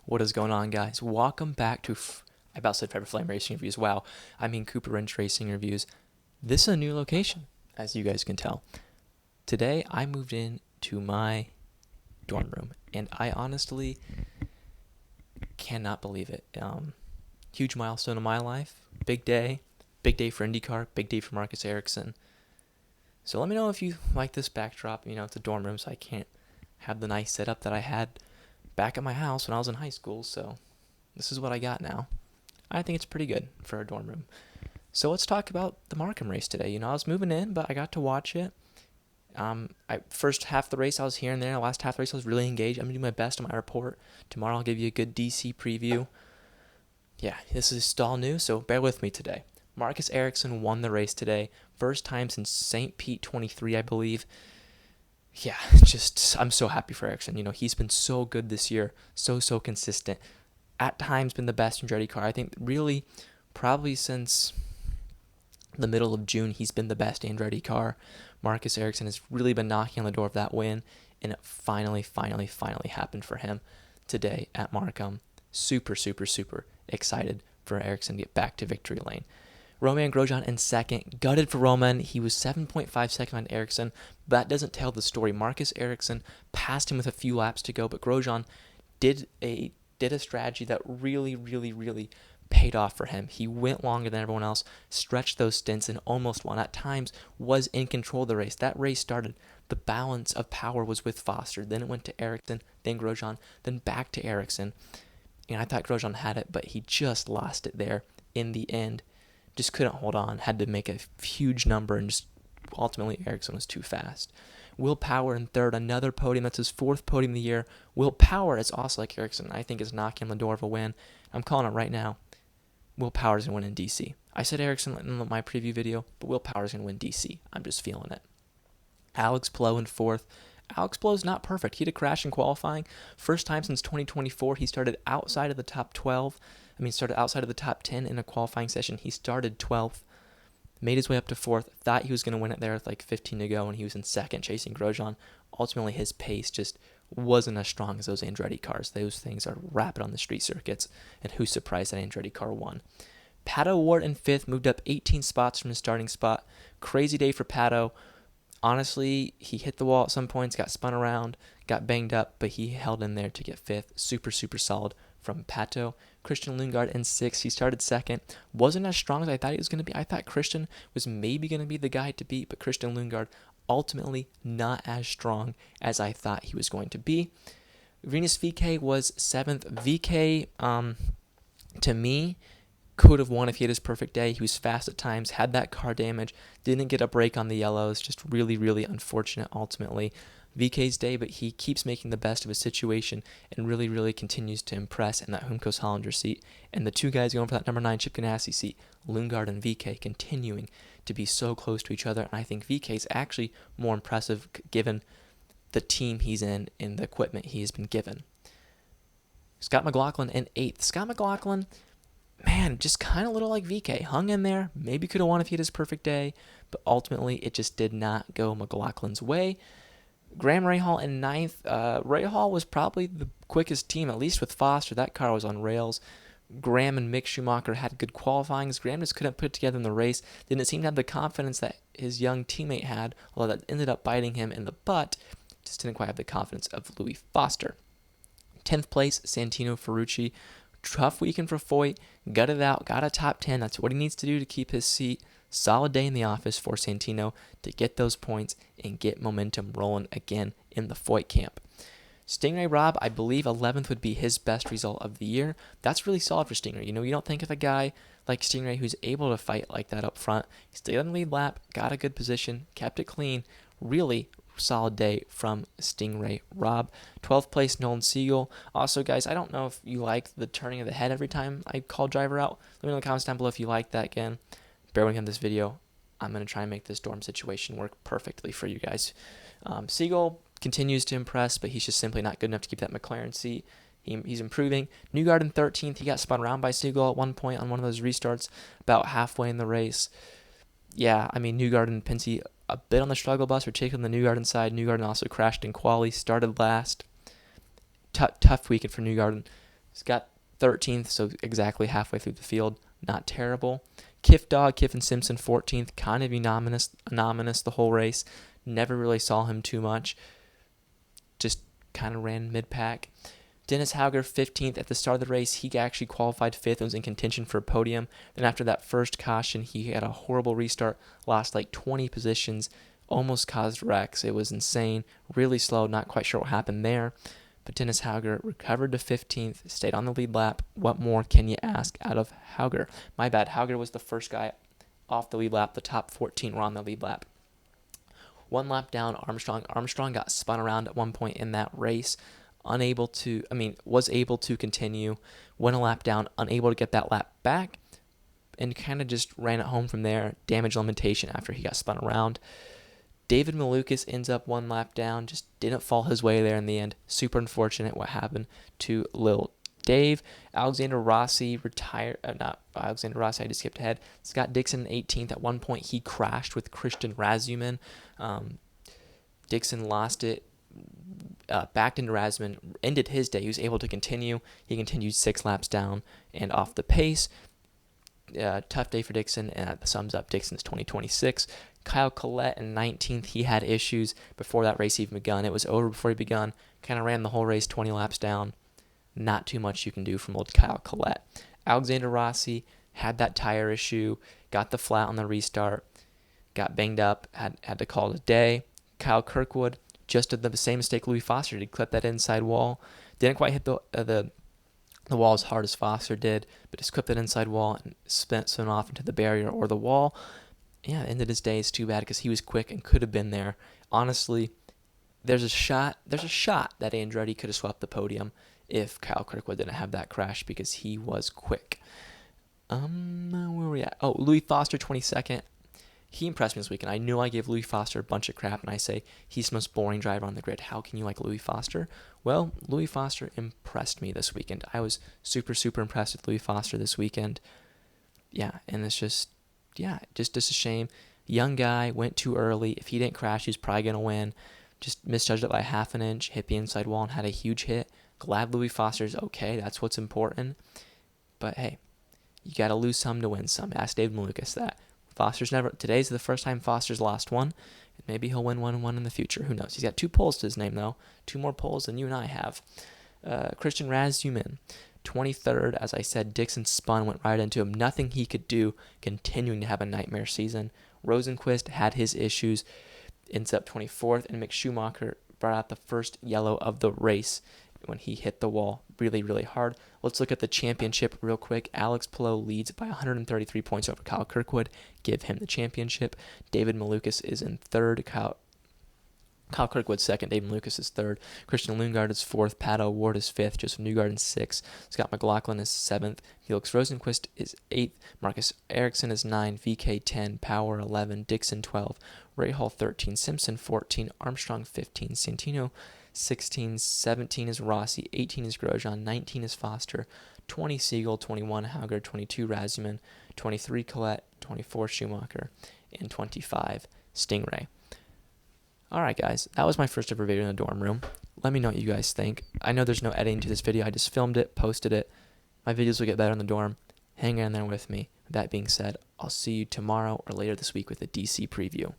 What is going on, guys? Welcome back to, I about said Forever Flame Racing Reviews. Wow, I mean Cooper Wrench Racing Reviews. This is a new location, as you guys can tell. Today, I moved in to my dorm room, and I honestly cannot believe it. Huge milestone in my life. Big day for IndyCar, big day for Marcus Ericsson. So let me know if you like this backdrop. It's a dorm room, so I can't have the nice setup that I had back at my house when I was in high school, so this is what I got now. I think it's pretty good for a dorm room. So let's talk about the Markham race today. I was moving in, but I got to watch it. First half of the race I was here and there. Last half of the race I was really engaged. I'm going to do my best on my report. Tomorrow I'll give you a good DC preview. Yeah, this is still new, so bear with me today. Marcus Ericsson won the race today. First time since St. Pete 23, I believe. Yeah, I'm so happy for Ericsson. He's been so good this year, so consistent. At times been the best Andretti car. I think really probably since the middle of June, he's been the best Andretti car. Marcus Ericsson has really been knocking on the door of that win, and it finally happened for him today at Markham. Super excited for Ericsson to get back to victory lane. Romain Grosjean in second. Gutted for Romain. He was 7.5 seconds on Ericsson, but that doesn't tell the story. Marcus Ericsson passed him with a few laps to go, but Grosjean did a strategy that really paid off for him. He went longer than everyone else, stretched those stints, and almost won. At times, was in control of the race. That race started. The balance of power was with Foster. Then it went to Ericsson, then Grosjean, then back to Ericsson. And I thought Grosjean had it, but he just lost it there in the end. Just couldn't hold on, had to make a huge number, and just ultimately Ericsson was too fast. Will Power in third, another podium. That's his fourth podium of the year. Will Power is also like Ericsson. I think is knocking on the door of a win. I'm calling it right now. Will Power is going to win in DC. I said Ericsson in my preview video, but Will Power is going to win DC. I'm just feeling it. Alex Palou in fourth. Alex Palou is not perfect. He had a crash in qualifying. First time since 2024. He started outside of the top 12. Started outside of the top 10 in a qualifying session. He started 12th, made his way up to 4th, thought he was going to win it there with like 15 to go, and he was in second chasing Grosjean. Ultimately, his pace just wasn't as strong as those Andretti cars. Those things are rapid on the street circuits, and who's surprised that Andretti car won? Pato Ward in 5th, moved up 18 spots from his starting spot. Crazy day for Pato. Honestly, he hit the wall at some points, got spun around, got banged up, but he held in there to get 5th. Super solid from Pato. Christian Lundgaard in 6th. He started 2nd. Wasn't as strong as I thought he was going to be. I thought Christian was maybe going to be the guy to beat, but Christian Lundgaard ultimately not as strong as I thought he was going to be. Rinus VeeKay was 7th. VeeKay, to me, could have won if he had his perfect day. He was fast at times, had that car damage, didn't get a break on the yellows. Just really unfortunate ultimately. VeeKay's day, but he keeps making the best of his situation and really continues to impress in that Humkos Hollinger seat. And the two guys going for that number 9 Chip Ganassi seat, Lundgaard and VeeKay, continuing to be so close to each other. And I think VeeKay's actually more impressive given the team he's in and the equipment he has been given. Scott McLaughlin in 8th. Scott McLaughlin, man, just kind of a little like VeeKay. Hung in there, maybe could have won if he had his perfect day, but ultimately it just did not go McLaughlin's way. Graham Rahal in 9th. Rahal was probably the quickest team, at least with Foster. That car was on rails. Graham and Mick Schumacher had good qualifyings. Graham just couldn't put it together in the race. Didn't seem to have the confidence that his young teammate had, although that ended up biting him in the butt. Just didn't quite have the confidence of Louis Foster. 10th place, Santino Ferrucci. Tough weekend for Foyt. Gutted out, got a top 10. That's what he needs to do to keep his seat. Solid day in the office for Santino to get those points and get momentum rolling again in the Foyt camp. Stingray Rob, I believe 11th would be his best result of the year. That's really solid for Stingray. You don't think of a guy like Stingray who's able to fight like that up front. He stayed on the lead lap, got a good position, kept it clean. Really solid day from Stingray Rob. 12th place, Nolan Siegel. Also, guys, I don't know if you like the turning of the head every time I call driver out. Let me know in the comments down below if you like that again. Bear with me on this video. I'm going to try and make this dorm situation work perfectly for you guys. Siegel continues to impress, but he's just simply not good enough to keep that McLaren seat. He's improving. Newgarden in 13th. He got spun around by Siegel at one point on one of those restarts about halfway in the race. Yeah, Newgarden and Penske a bit on the struggle bus, particularly on the Newgarden side. Newgarden also crashed in quali, started last. Tough weekend for Newgarden. He's got 13th, so exactly halfway through the field. Not terrible. Kiffin Simpson 14th, kind of anonymous the whole race. Never really saw him too much. Just kind of ran mid-pack. Dennis Hauger 15th at the start of the race. He actually qualified 5th and was in contention for a podium. Then after that first caution, he had a horrible restart, lost like 20 positions, almost caused wrecks. It was insane, really slow, not quite sure what happened there. But Dennis Hauger recovered to 15th, stayed on the lead lap. What more can you ask out of Hauger? My bad, Hauger was the first guy off the lead lap. The top 14 were on the lead lap. One lap down, Armstrong. Armstrong got spun around at one point in that race. Was able to continue, went a lap down, unable to get that lap back, and kind of just ran it home from there. Damage limitation after he got spun around. David Malukas ends up one lap down, just didn't fall his way there in the end. Super unfortunate what happened to Lil Dave. Alexander Rossi retired, not Alexander Rossi, I just skipped ahead. Scott Dixon 18th. At one point, he crashed with Christian Razumin. Dixon lost it, backed into Razumin, ended his day. He was able to continue. He continued 6 laps down and off the pace. Tough day for Dixon, and that sums up Dixon's 2026. Kyle Collette in 19th. He had issues before that race even begun. It was over before he begun. Kind of ran the whole race 20 laps down. Not too much you can do from old Kyle Collette. Alexander Rossi had that tire issue, got the flat on the restart, got banged up, had to call it a day. Kyle Kirkwood just did the same mistake Louis Foster did, clipped that inside wall. Didn't quite hit the wall as hard as Foster did, but just clipped that inside wall and spun off into the barrier or the wall. Yeah, ended his day. It's too bad because he was quick and could have been there. Honestly, there's a shot that Andretti could have swept the podium if Kyle Kirkwood didn't have that crash because he was quick. Where were we at? Oh, Louis Foster 22nd. He impressed me this weekend. I knew I gave Louis Foster a bunch of crap, and I say he's the most boring driver on the grid. How can you like Louis Foster? Well, Louis Foster impressed me this weekend. I was super, super impressed with Louis Foster this weekend. Yeah, and it's just a shame. Young guy, went too early. If he didn't crash, he's probably going to win. Just misjudged it by half an inch, hit the inside wall, and had a huge hit. Glad Louis Foster's okay. That's what's important. But hey, you got to lose some to win some. Ask David Malukas that. Today's the first time Foster's lost one. Maybe he'll win one in the future. Who knows? He's got 2 poles to his name, though. 2 more poles than you and I have. Christian Razumin, 23rd. As I said, Dixon spun, went right into him. Nothing he could do, continuing to have a nightmare season. Rosenquist had his issues, ends up 24th, and Mick Schumacher brought out the first yellow of the race when he hit the wall really, really hard. Let's look at the championship real quick. Alex Palou leads by 133 points over Kyle Kirkwood. Give him the championship. David Malukas is in 3rd. Kyle Kirkwood's 2nd. David Malukas is 3rd. Christian Lundgaard is 4th. Pato Ward is 5th. Joseph Newgarden is 6th. Scott McLaughlin is 7th. Felix Rosenquist is 8th. Marcus Ericsson is 9. VK 10. Power 11. Dixon 12. Ray Hall 13. Simpson 14. Armstrong 15. Santino 16, 17 is Rossi, 18 is Grosjean, 19 is Foster, 20 Siegel, 21 Hauger, 22 Razumin, 23 Collette, 24 Schumacher, and 25 Stingray. Alright guys, that was my first ever video in the dorm room. Let me know what you guys think. I know there's no editing to this video, I just filmed it, posted it. My videos will get better in the dorm. Hang in there with me. That being said, I'll see you tomorrow or later this week with a DC preview.